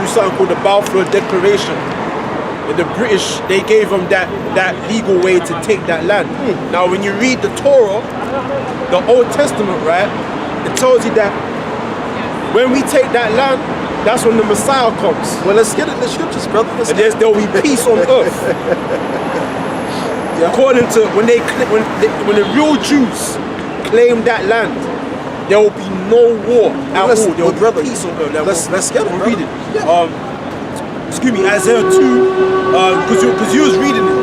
something called the Balfour Declaration. And the British, they gave them that legal way to take that land. Now, when you read the Torah, the Old Testament, right, it tells you that when we take that land, that's when the Messiah comes. Well, let's get it in the scriptures, brother. And there'll be peace on earth. According to when the real Jews claim that land, there will be no war at all. There will be peace on earth. Let's get it. We'll read it. Excuse me, Isaiah 2, because you was reading it.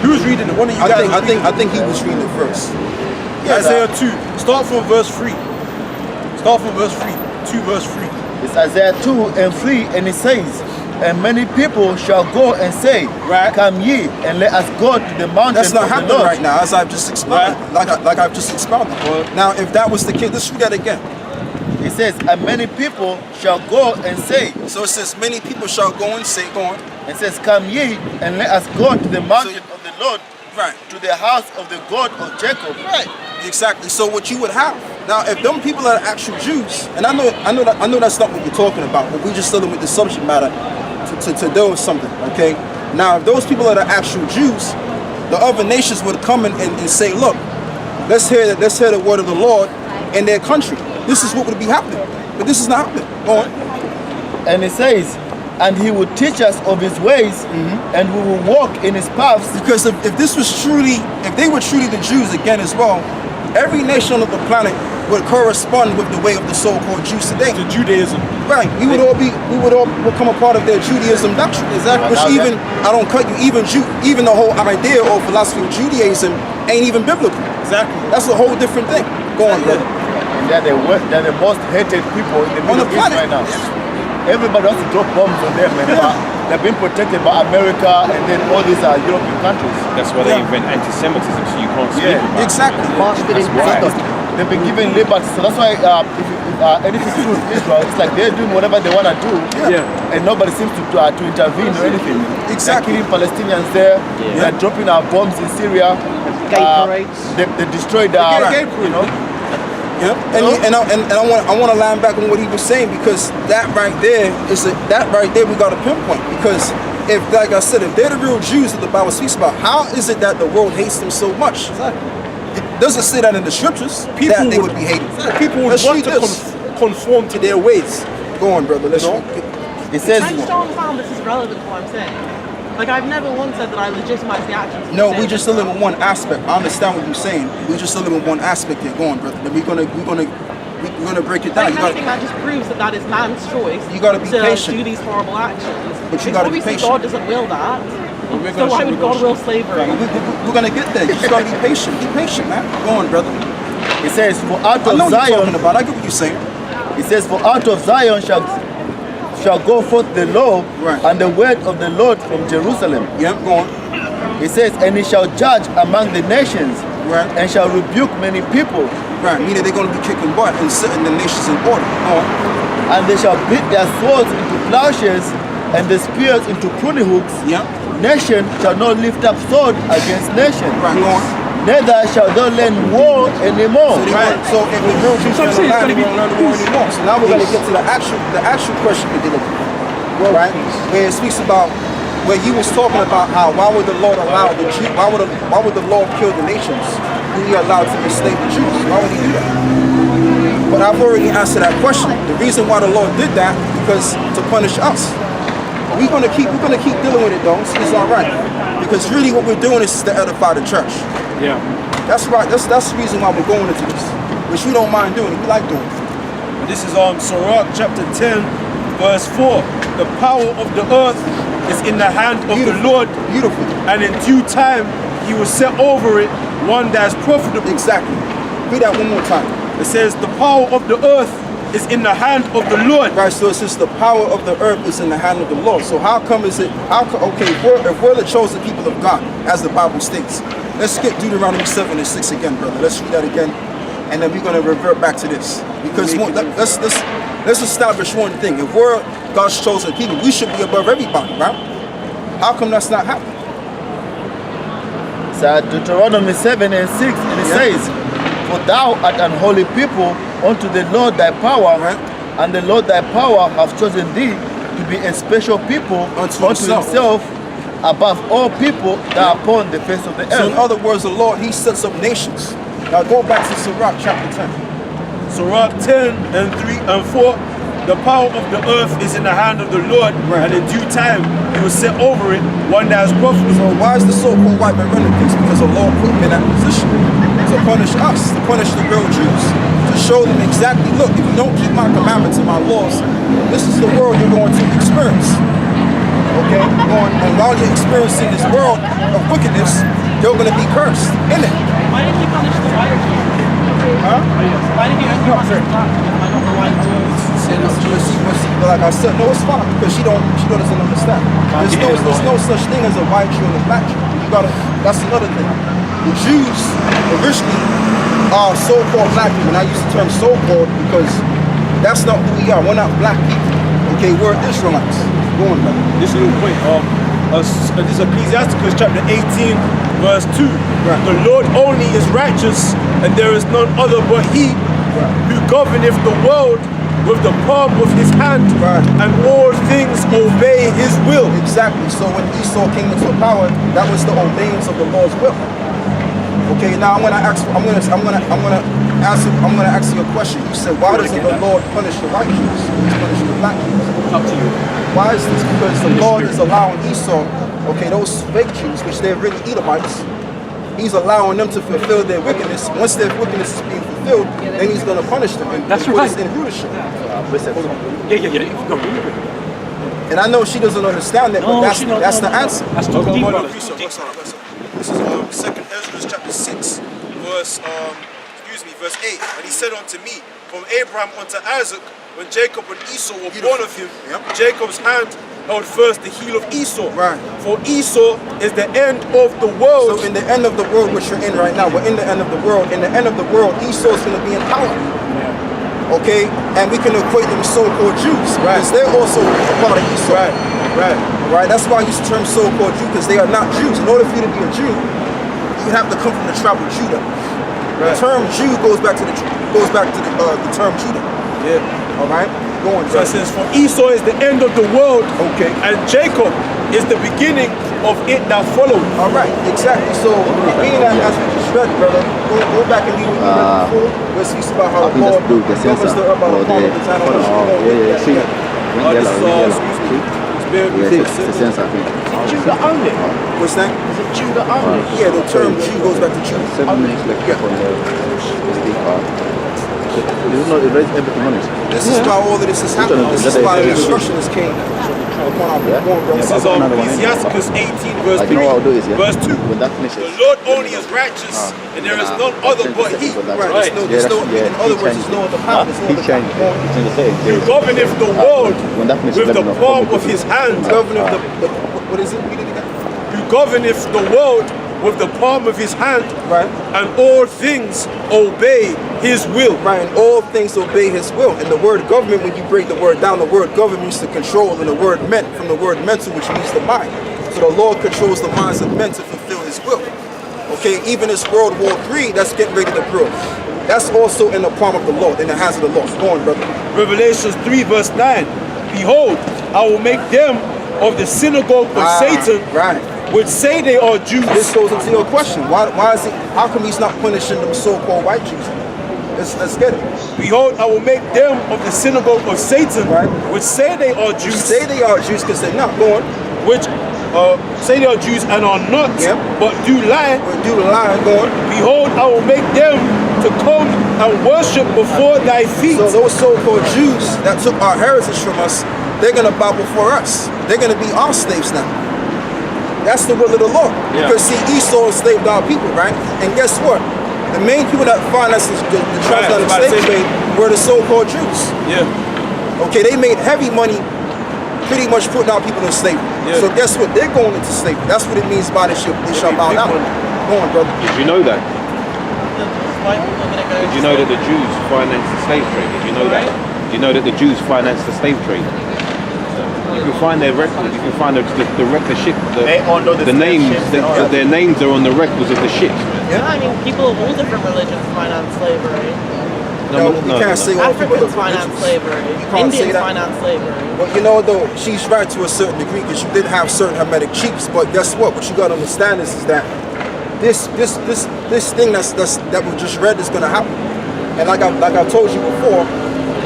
Who was reading it? One of you guys. I think he was reading it first. Yeah, Isaiah 2. Start from verse 3. Start from verse 3. 2 verse 3. It's Isaiah 2 and 3, and it says, and many people shall go and say, right. Come ye, and let us go to the mountain. That's not of the happening Lord. right now, as I've just explained. Right. Like I've just expounded. Now, if that was the case, let's read that again. It says, and many people shall go and say. So it says, many people shall go and say, go on. It says, come ye, and let us go to the mountain of the Lord, right, to the house of the God of Jacob. Right. Exactly. So what you would have now, if them people are actual Jews, and I know that's not what we're talking about, but we're just dealing with the subject matter to deal with something. Okay. Now, if those people are the actual Jews, the other nations would come in and say, look, let's hear the word of the Lord in their country. This is what would be happening, but this is not happening. Go on. And it says, and he will teach us of his ways, and we will walk in his paths. Because if they were truly the Jews again as well, every nation on the planet would correspond with the way of the so-called Jews today. To Judaism. Right. We would all become a part of their Judaism doctrine. Exactly. Which I don't cut you, even the whole idea or philosophy of Judaism ain't even biblical. Exactly. That's a whole different thing. Go on, brother. And they're the most hated people in the Middle East right now. Everybody wants to drop bombs on them, man. They're being protected by America and then all these European countries. That's why they invent anti-Semitism, so you can't speak about it. Exactly. That's why. They've been given liberty, so that's why if anything to do with Israel, it's like they're doing whatever they want to do, and nobody seems to intervene or anything. Exactly. They're killing Palestinians there. They're dropping our bombs in Syria. Gay parades. They destroyed you know. Yeah, and I want to line back on what he was saying, because that right there we got to pinpoint, because if, like I said, if they're the real Jews that the Bible speaks about, how is it that the world hates them so much? It doesn't say that in the scriptures that they would be hated. People would want to conform to their ways. Go on, brother. Let's read. It says, I just don't understand this is relevant to what I'm saying. Like, I've never once said that I legitimize the actions. No, we just dealing with one aspect. I understand what you're saying. We just dealing with one aspect here. Go on, brother. Then we're gonna break it down. Like, anything that just proves that is man's choice. You gotta be patient. Do these horrible actions. But you gotta be obviously patient. God doesn't will that. So why would God will slavery? We're gonna get there. You just gotta be patient. Be patient, man. Go on, brother. it says, for out I of know what you're talking Zion, about. I get what you're saying. it says, for out of Zion shall go forth the law and the word of the Lord from Jerusalem. Yeah, go on. It says, and he shall judge among the nations, and shall rebuke many people. Right, meaning they're going to be kicking butt and setting the nations in order. Go on. And they shall beat their swords into plowshares and the spears into pruning hooks. Yeah. Nation shall not lift up sword against nation. Right, go on. Neither shall they learn war anymore. So if the real Jews don't learn war anymore. So now we're going to get to the actual question we're dealing with. Right? Where it speaks about, where you was talking about how why would the Lord allow the Jews, why would the Lord kill the nations when he allowed to enslave the Jews? Why would he do that? But I've already answered that question. The reason why the Lord did that, because to punish us. We're gonna keep dealing with it though. It's all right. Because really what we're doing is to edify the church. Yeah. That's right. That's the reason why we're going into this. Which we don't mind doing. We like doing it. This is Sirach chapter 10, verse 4. The power of the earth is in the hand of the Lord. Beautiful. And in due time he will set over it one that is profitable. Exactly. Read that one more time. It says the power of the earth is in the hand of the Lord. Right, so it says the power of the earth is in the hand of the Lord. So how come is it, okay, if we're the chosen people of God, as the Bible states, let's get Deuteronomy 7 and 6 again, brother. Let's read that again, and then we're going to revert back to this. Because let's establish one thing. If we're God's chosen people, we should be above everybody, right? How come that's not happening? So Deuteronomy 7 and 6, and it says, for thou art an holy people unto the Lord thy power, And the Lord thy power hath chosen thee to be a special people unto himself above all people that are upon the face of the earth. So in other words, the Lord, he sets up nations. Now go back to Sirach chapter 10. Sirach 10 and 3 and 4. The power of the earth is in the hand of the Lord, and in due time he will set over it one that is profitable. So why is the so-called white man running this? Because the Lord put him in that position to punish us, to punish the real Jews, to show them exactly, look, if you don't keep my commandments and my laws, this is the world you're going to experience. Okay? And while you're experiencing this world of wickedness, you're going to be cursed in it. Why did he punish the white Jews? Huh? Why did he punish the black Jews? Why not the white Jews? Like I said, no, it's fine because she doesn't understand. There's no such thing as a white Jew and a black Jew. That's another thing. The Jews originally are so-called black people, and I use the term so-called because that's not who we are. We're not black people. Okay, we're Israelites. Go on, brother. This little point. This is Ecclesiasticus chapter 18, verse 2. Right. The Lord only is righteous, and there is none other but he who governeth the world with the palm of his hand, and all things obey his will. Exactly. So when Esau came into power, that was the obedience of the Lord's will. Okay. Now I'm gonna ask you a question. You said, why doesn't the Lord punish the white Jews? He's punishing the black Jews. Up to you. Why is this? Because the Lord is allowing Esau, okay, those fake Jews, which they're really Edomites, he's allowing them to fulfill their wickedness. Once their wickedness is being fulfilled, then he's going to punish them. That's right. In rulership. Yeah. And I know she doesn't understand that, but that's the answer. That's too deep, brother. This is 2nd Ezra chapter 6, verse 8. And he said unto me, from Abraham unto Isaac, when Jacob and Esau were born of him, Jacob's hand held first the heel of Esau. Right. For Esau is the end of the world. So in the end of the world, which you're in right now, we're in the end of the world. In the end of the world, Esau is going to be in power. Okay? And we can equate them to so-called Jews. Because they're also a part of Esau. Right. That's why I use the term so-called Jew, because they are not Jews. In order for you to be a Jew, you have to come from the tribe of Judah. The term Jew goes back to the term Judah. Yeah. All right. Go on. So it says, for Esau is the end of the world. Okay. And Jacob is the beginning of it that follows. All right. Exactly. So being that as we just read, brother, go back and read what we read before. Where it speaks about how the Lord governs the earth by the palm of his hand. It's a sense, I think. Jew that owned it? What's that? Is it Jew that owned it? Yeah, the term Jew goes back to Jew. 7 minutes left on the SD card. This is not everything on it. This is why all of this is happening. This is why the instructions came upon our people. This is Ecclesiasticus 18, verse 3, verse 2. The Lord only is righteous, and there is none other but he. Right. In other words, there's no other power. He changed it. He governeth the world with the palm of his hand. What is it? Read it again. He governeth the world with the palm of his hand, and all things obey his will. Right, and all things obey his will. And the word government, when you break the word down, the word government means to control, and the word meant from the word mental, which means the mind. So the Lord controls the minds of men to fulfill his will. Okay, even this World War III that's getting ready to brew, that's also in the palm of the Lord, in the hands of the Lord. Go on, brother. Revelations 3, verse 9. Behold, I will make them of the synagogue of Satan, which say they are Jews. This goes into your question. Why is it? How come he's not punishing them so-called white Jews? Let's get it. Behold, I will make them of the synagogue of Satan, which say they are Jews. Say they are Jews because they're not. Go on. Which say they are Jews and are not, but do lie. Go on. Behold, I will make them to come and worship before thy feet. So those so-called Jews that took our heritage from us, they're going to bow before us. They're going to be our slaves now. That's the will of the Lord. Because see, Esau enslaved our people, right? And guess what? The main people that financed the transatlantic slave trade were the so-called Jews. Okay, they made heavy money pretty much putting our people in slavery. So guess what? They're going into slavery. That's what it means by they shall bow down. Go on, brother. Did you know that? Did you know that the Jews financed the slave trade? Did you know that? Did you know that the Jews financed the slave trade? You can find their records. You can find the ship. The names. Their names are on the records of the ships. I mean, people of all different religions finance slavery. You can't say all people Africans are finance religious. slavery. You can't say Indians that. finance slavery. But you know, though, she's right to a certain degree because you did have certain Hermetic chiefs. But guess what? What you gotta understand is that this thing that we just read is gonna happen. And like I told you before,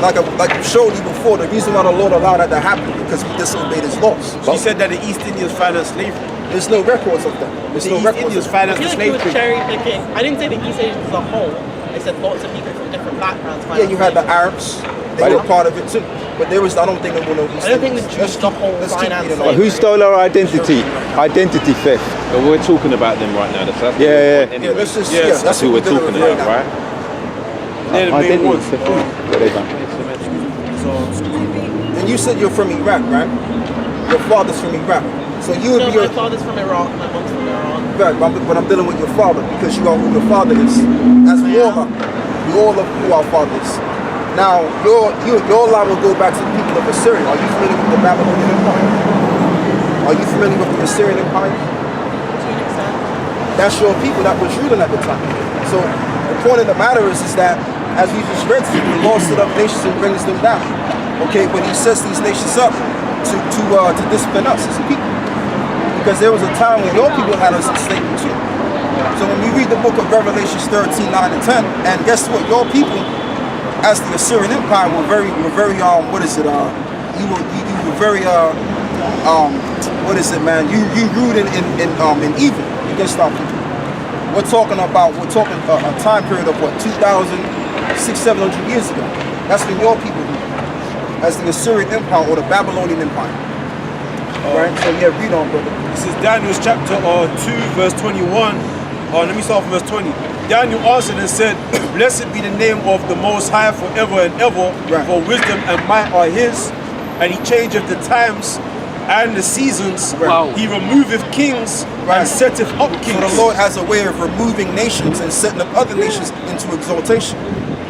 like I showed you before, the reason why the Lord allowed that to happen because we disobeyed His laws. She said that the East Indians financed slavery. There's no records of that. There's The no East records. Indians Of that. I financed feel the like he slave was trade. cherry picking. I didn't say the East Asians as a whole. I said lots of people from different backgrounds. Yeah, you had the Arabs. They were part of it too. But there was, I don't think there were no. I don't think the Jews the whole finance it But who stole our identity? Identity theft. But we're talking about them right now. That's Yeah. Yeah, let's just, Yes, That's who we're what talking dealing with about, right? They're the main Identity ones. theft. What they done? And you said you're from Iraq, right? Your father's from Iraq. So you would No, be my your father's from Iraq, my mom's from Iran. right, but I'm dealing with your father because you are who your father is. As we all are. We all are who our father is. Now, your line will go back to the people of Assyria. Are you familiar with the Babylonian Empire? Are you familiar with the Assyrian Empire? To an extent. That's your people that was ruling at the time. So the point of the matter is that as we just read to you, the Lord set up nations and brings them down. Okay, but He sets these nations up to discipline us as a people. Because there was a time when your people had us enslaved too. So when we read the book of Revelations 13, 9 and 10, and guess what? Your people, as the Assyrian Empire, were very what is it? You were very what is it, man? You ruled in evil against our people. We're talking a time period of what, 2,600-700 years ago. That's when your people ruled as the Assyrian Empire or the Babylonian Empire. Right? So yeah, read on, brother. This is Daniel's chapter 2, verse 21. Let me start from verse 20. Daniel answered and said, Blessed be the name of the Most High forever and ever, Right. for wisdom and might are His, and He changeth the times and the seasons. Wow. He removeth kings Right. and setteth up kings. So the Lord has a way of removing nations and setting up other nations into exaltation.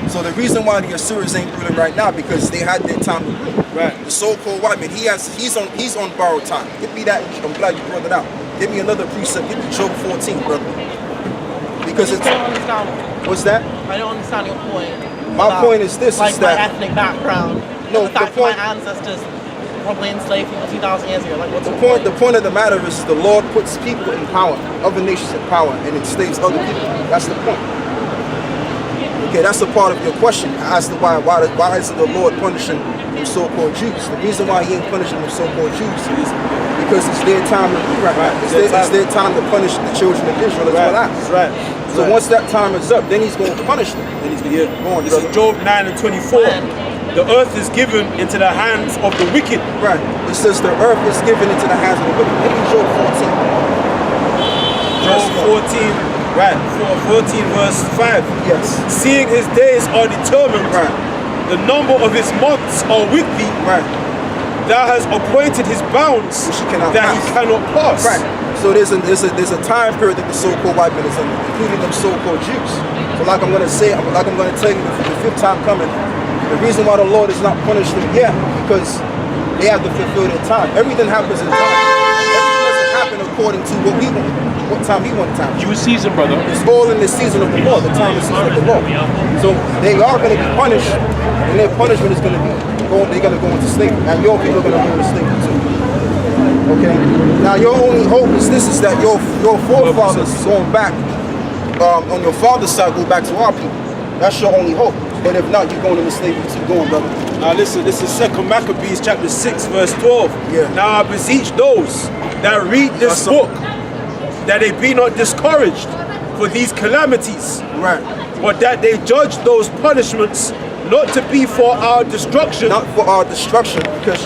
So the reason why the Assyrians ain't ruling right now because they had their time to rule. Right. The so-called white man, he's on borrowed time. Give me that. I'm glad you brought it out. Give me another precept. Give me Job 14, brother. Because I it's just don't understand. what's that? I don't understand your point. My about, point is this: like is my that ethnic background. No, the fact the point- that my ancestors probably enslaved people 2,000 years ago. Like, what's the point of the matter is the Lord puts people in power, other nations in power, and enslaves other people. That's the point. Okay, that's a part of your question as to why is the Lord punishing the so-called Jews? The reason why He ain't punishing the so-called Jews is because it's their time to be right. It's their time to punish the children of Israel as well as. That's right. So once that time is up, then He's going to punish them. Then he's gonna, Go on, this is brother. Job 9 and 24. The earth is given into the hands of the wicked. Right. It says the earth is given into the hands of the wicked. Maybe Job 14. Job 14, right, 14 verse 5. Yes. Seeing his days are determined, Right. the number of his months are with thee. Right. Thou hast appointed his bounds Which he cannot that pass. he cannot pass. Right. So there's a time period that the so-called white man is under, including them so-called Jews. So like I'm gonna tell you the fifth time coming, the reason why the Lord is not punishing them yet, because they have to fulfill their time. Everything happens in time. Everything doesn't happen according to what we want. What time we want time. You a season, brother. It's all in the season of the Lord, the time and season of the Lord. So they are going to be punished, and their punishment is going to be they're going to go into slavery, and your people are going to go into slavery too. Okay. Now your only hope is this: is that your forefathers going back on your father's side go back to our people. That's your only hope. But if not, you're going into slavery too. Go on, brother. Now listen, this is 2 Maccabees chapter 6 verse 12. Yeah. Now I beseech those that read this That's book that they be not discouraged for these calamities, Right. but that they judge those punishments not to be for our destruction, Not for our destruction, because